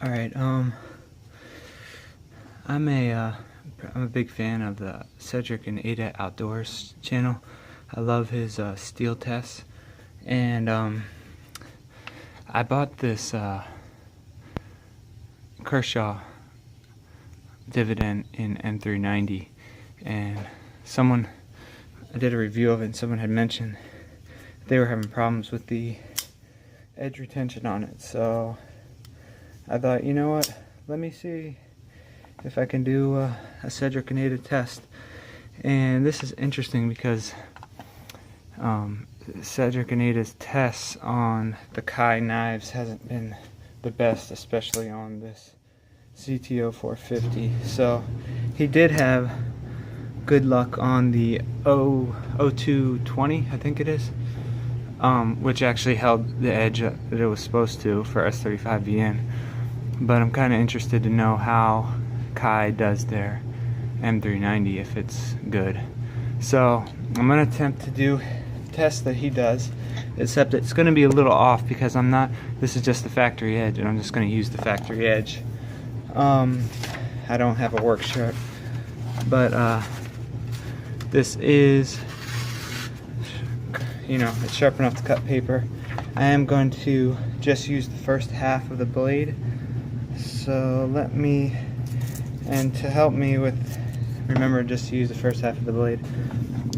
All right. I'm a big fan of the Cedric and Ada Outdoors channel. I love his steel tests, and I bought this Kershaw dividend in M390, and I did a review of it, and someone had mentioned they were having problems with the edge retention on it. So I thought, you know what, let me see if I can do a Cedric and Ada test. And this is interesting because Cedric and Ada's tests on the Kai knives hasn't been the best, especially on this CTO 450. So he did have good luck on the 0220, I think it is, which actually held the edge that it was supposed to for S35VN. But I'm kind of interested to know how Kai does their M390, if it's good. So I'm going to attempt to do the test that he does, except it's going to be a little off because this is just the factory edge, and I'm just going to use the factory edge. I don't have a work sharp, but this is, it's sharp enough to cut paper. I am going to just use the first half of the blade. So and to help me remember just to use the first half of the blade,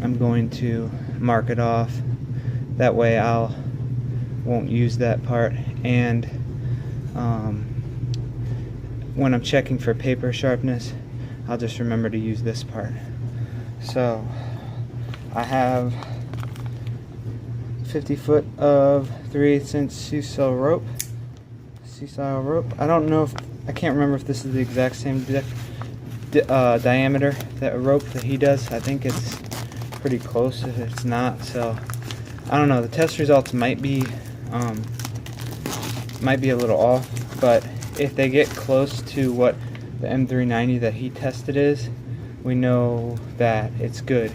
I'm going to mark it off. That way I won't use that part, and when I'm checking for paper sharpness, I'll just remember to use this part. So I have 50 foot of 3/8 inch sisal rope. I can't remember if this is the exact same diameter, that rope that he does. I think it's pretty close if it's not. So I don't know. The test results might be a little off, but if they get close to what the M390 that he tested is, we know that it's good.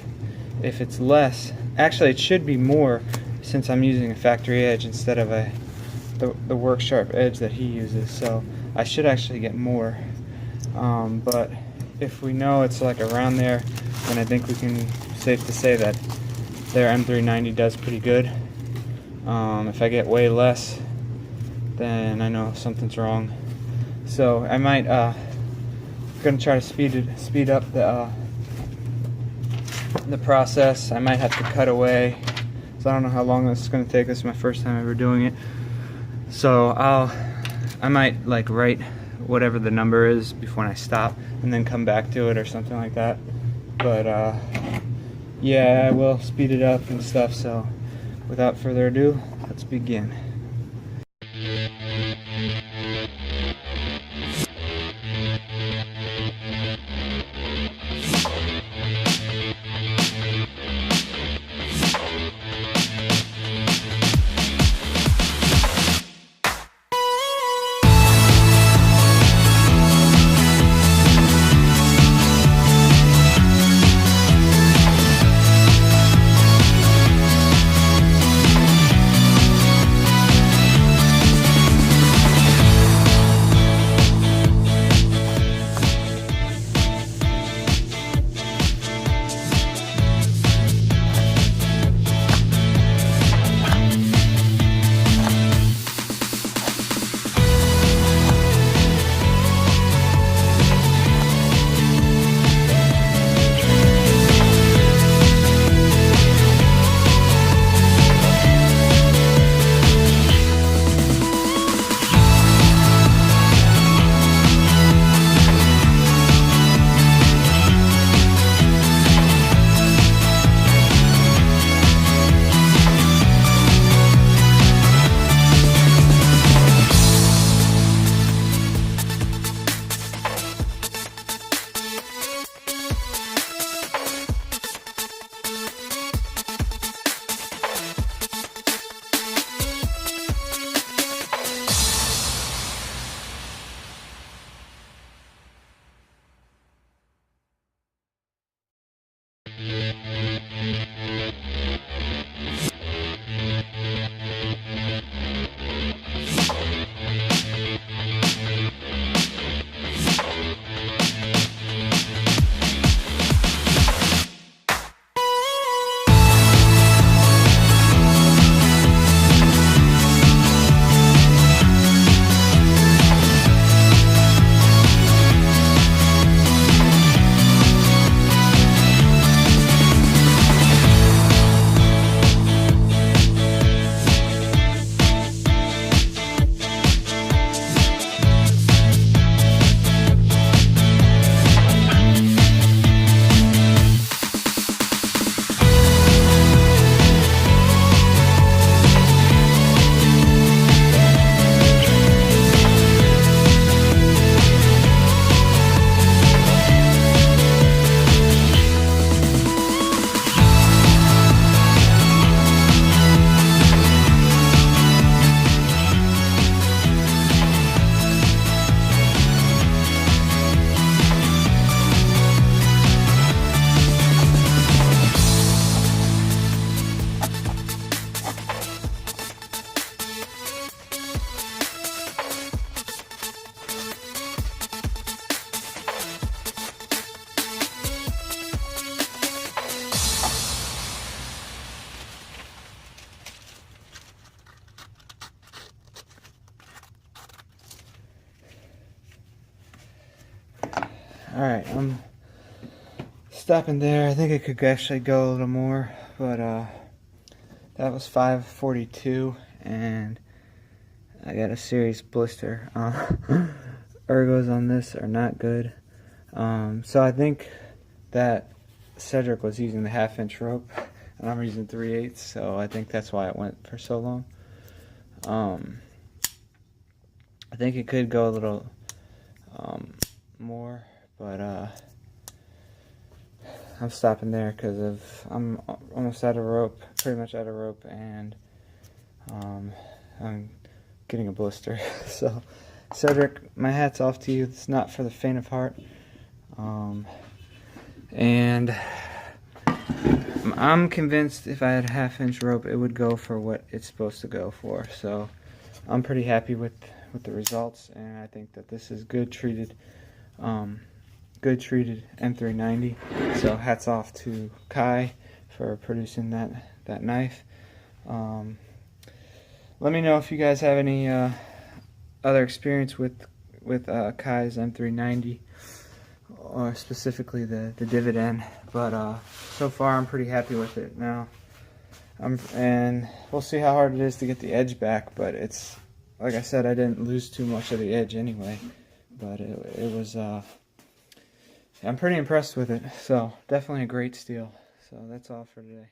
If it's less, actually it should be more, since I'm using a factory edge instead of the work sharp edge that he uses. So I should actually get more. But if we know it's like around there, then I think we can safe to say that their M390 does pretty good. If I get way less, then I know something's wrong. So I might gonna try to speed up the process. I might have to cut away. So I don't know how long this is gonna take. This is my first time ever doing it. So I might write whatever the number is before I stop, and then come back to it or something like that. But yeah, I will speed it up and stuff. So without further ado, let's begin. Alright, I'm stopping there. I think it could actually go a little more, but that was 542, and I got a serious blister. Ergos on this are not good. So I think that Cedric was using the 1/2 inch rope, and I'm using 3/8, so I think that's why it went for so long. I think it could go a little more, but I'm stopping there because I'm almost out of rope, pretty much out of rope, and I'm getting a blister. So, Cedric, my hat's off to you. It's not for the faint of heart. And I'm convinced if I had a 1/2 inch rope, it would go for what it's supposed to go for. So, I'm pretty happy with the results, and I think that this is good treated M390. So hats off to Kai for producing that knife. Let me know if you guys have any other experience with Kai's M390, or specifically the dividend. But so far I'm pretty happy with it. Now and we'll see how hard it is to get the edge back, but it's, like I said, I didn't lose too much of the edge anyway, but it was, I'm pretty impressed with it, so definitely a great steel. So that's all for today.